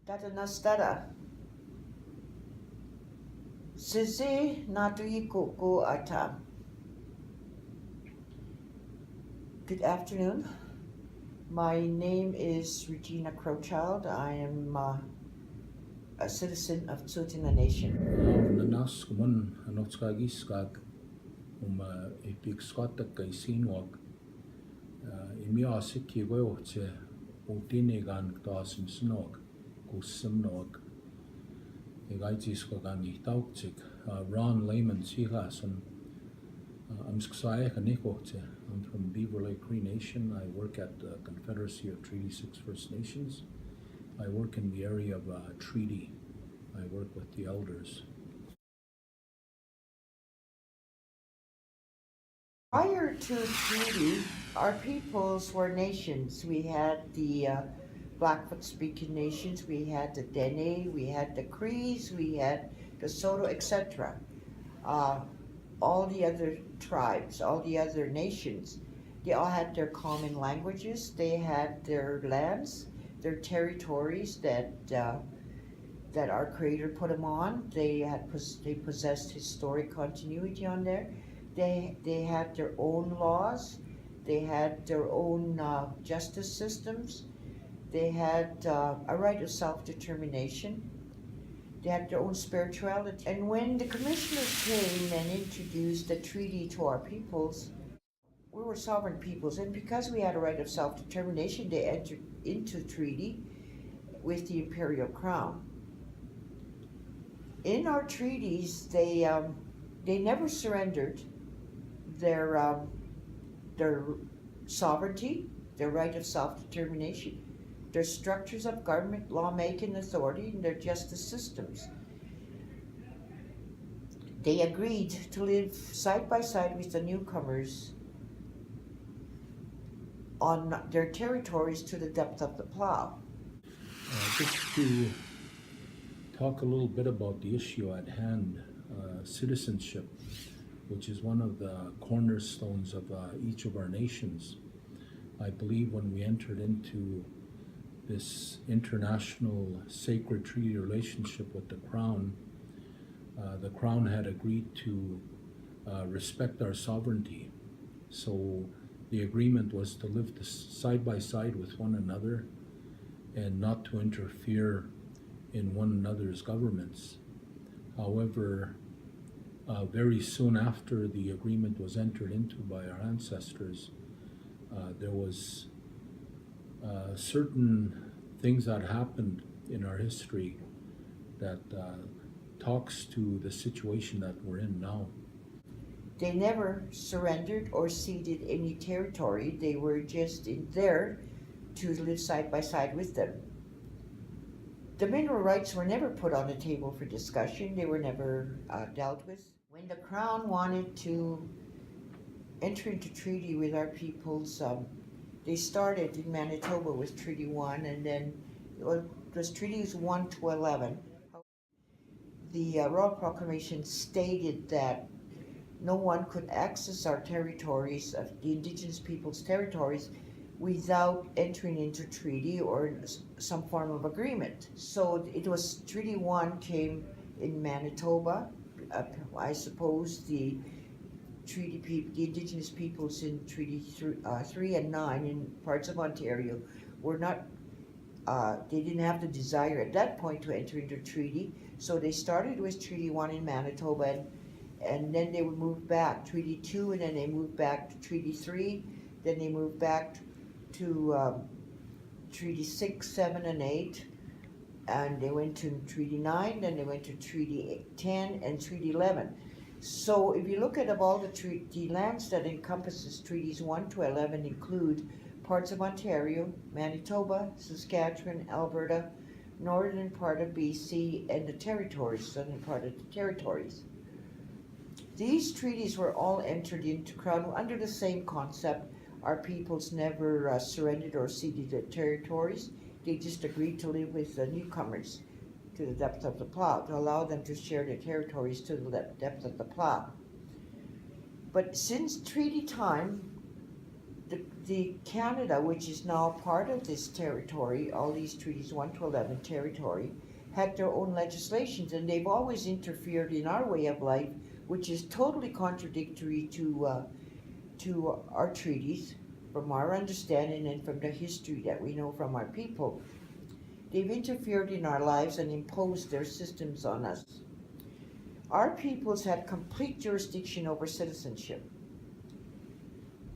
Tatanastara. Sizi natui kuku ata. Good afternoon. My name is Regina Crowchild. I am a citizen of Tsuut'ina Nation. Nanas kumun anotskagis kag epikskatak kai sinwag imia sikki goyohtse utinigan taasim snog kussimnog egaitis kagani tautsik Ron Lehman sigason amsksae kanikohtse. I'm from Beaver Lake Cree Nation. I work at the Confederacy of Treaty 6 First Nations. I work in the area of treaty. I work with the elders. Prior to treaty, our peoples were nations. We had the Blackfoot-speaking nations, we had the Dene, we had the Crees, we had the Soto, etc. All the other tribes, all the other nations, they all had their common languages. They had their lands, their territories that our Creator put them on. They possessed historic continuity on there. They had their own laws. They had their own justice systems. They had a right of self-determination. They had their own spirituality. And when the commissioners came and introduced the treaty to our peoples, we were sovereign peoples, and because we had a right of self-determination, they entered into treaty with the imperial crown. In our treaties, they never surrendered their sovereignty, their right of self-determination, their structures of government, lawmaking authority, and their justice systems. They agreed to live side by side with the newcomers on their territories to the depth of the plow. Just to talk a little bit about the issue at hand, citizenship, which is one of the cornerstones of each of our nations. I believe when we entered into this international sacred treaty relationship with the Crown had agreed to respect our sovereignty. So the agreement was to live side by side with one another and not to interfere in one another's governments. However, very soon after the agreement was entered into by our ancestors, there was certain things that happened in our history that talks to the situation that we're in now. They never surrendered or ceded any territory. They were just in there to live side by side with them. The mineral rights were never put on the table for discussion. They were never dealt with. When the Crown wanted to enter into treaty with our peoples, they started in Manitoba with Treaty 1, and then it was Treaties 1 to 11. The Royal Proclamation stated that no one could access our territories, the Indigenous peoples' territories, without entering into treaty or some form of agreement. So it was Treaty 1 came in Manitoba. I suppose the the Indigenous peoples in Treaty 3 and 9 in parts of Ontario were not, they didn't have the desire at that point to enter into treaty. So they started with Treaty 1 in Manitoba, and then they would move back, Treaty 2, and then they moved back to Treaty 3, then they moved back to Treaty 6, 7, and 8, and they went to Treaty 9, then they went to Treaty 10 and Treaty 11. So if you look at all the lands that encompasses Treaties 1 to 11 include parts of Ontario, Manitoba, Saskatchewan, Alberta, northern part of BC, and the territories, southern part of the territories. These treaties were all entered into Crown under the same concept. Our peoples never surrendered or ceded their territories. They just agreed to live with the newcomers to the depth of the plow, to allow them to share their territories to the depth of the plow. But since treaty time, the Canada, which is now part of this territory, all these treaties, 1 to 11 territory, had their own legislations, and they've always interfered in our way of life, which is totally contradictory to our treaties, from our understanding and from the history that we know from our people. They've interfered in our lives and imposed their systems on us. Our peoples had complete jurisdiction over citizenship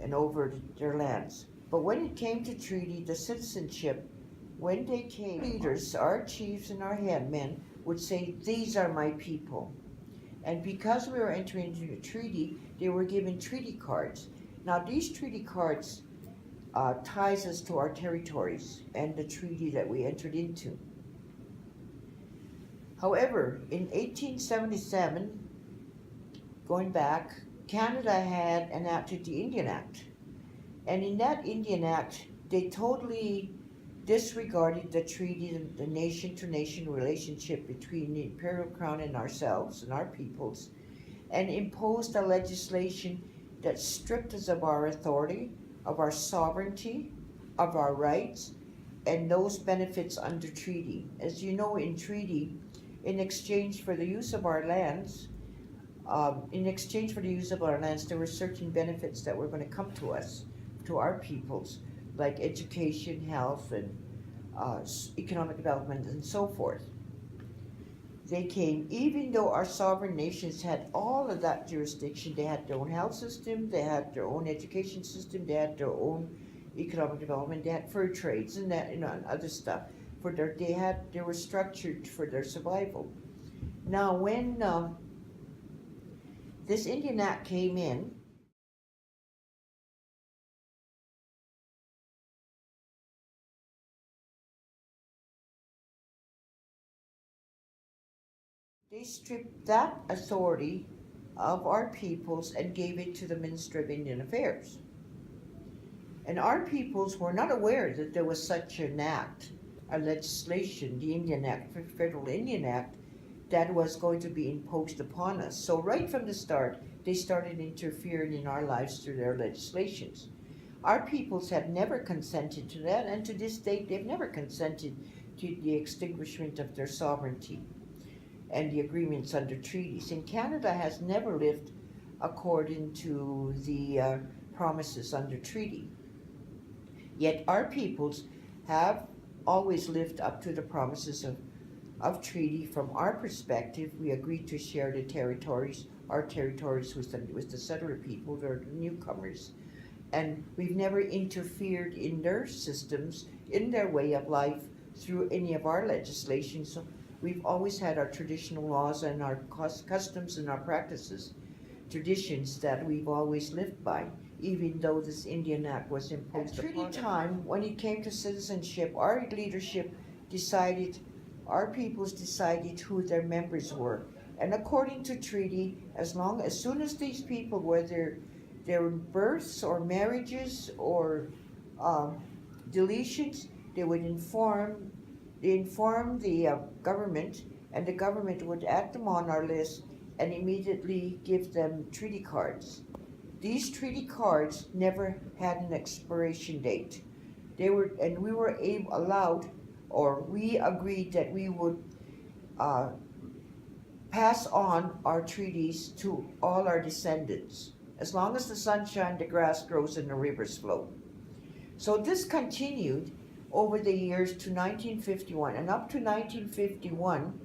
and over their lands. But when it came to treaty, the citizenship, when they came, leaders, our chiefs and our headmen would say, "These are my people." And because we were entering into a treaty, they were given treaty cards. Now these treaty cards ties us to our territories and the treaty that we entered into. However, in 1877, going back, Canada had enacted the Indian Act. And in that Indian Act, they totally disregarded the treaty, the nation-to-nation relationship between the Imperial Crown and ourselves and our peoples, and imposed a legislation that stripped us of our authority, of our sovereignty, of our rights, and those benefits under treaty. As you know, in treaty, in exchange for the use of our lands, there were certain benefits that were going to come to us, to our peoples, like education, health, and economic development, and so forth. They came, even though our sovereign nations had all of that jurisdiction. They had their own health system, they had their own education system, they had their own economic development, they had fur trades and that, and other stuff. They were structured for their survival. Now, when this Indian Act came in, they stripped that authority of our peoples and gave it to the Minister of Indian Affairs. And our peoples were not aware that there was such an act, a legislation, the Indian Act, Federal Indian Act, that was going to be imposed upon us. So right from the start, they started interfering in our lives through their legislations. Our peoples had never consented to that, and to this date, they've never consented to the extinguishment of their sovereignty and the agreements under treaties. And Canada has never lived according to the promises under treaty. Yet our peoples have always lived up to the promises of treaty. From our perspective, we agreed to share the territories, our territories with the settler people, or the newcomers. And we've never interfered in their systems, in their way of life, through any of our legislation. So we've always had our traditional laws and our customs and our practices, traditions that we've always lived by, even though this Indian Act was imposed upon us. At treaty time, when it came to citizenship, our leadership decided, our peoples decided who their members were. And according to treaty, as soon as these people, whether their births or marriages or deletions, they would inform the government, and the government would add them on our list and immediately give them treaty cards. These treaty cards never had an expiration date. We were allowed, or we agreed that we would pass on our treaties to all our descendants, as long as the sun shines, the grass grows, and the rivers flow. So this continued over the years to 1951, and up to 1951,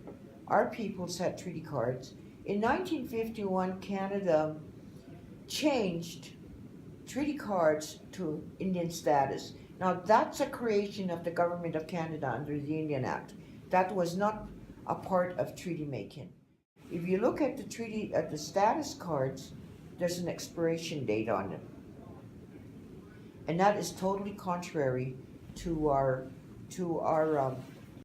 our peoples had treaty cards. In 1951, Canada changed treaty cards to Indian status. Now that's a creation of the Government of Canada under the Indian Act. That was not a part of treaty making. If you look at the status cards, there's an expiration date on them. And that is totally contrary to our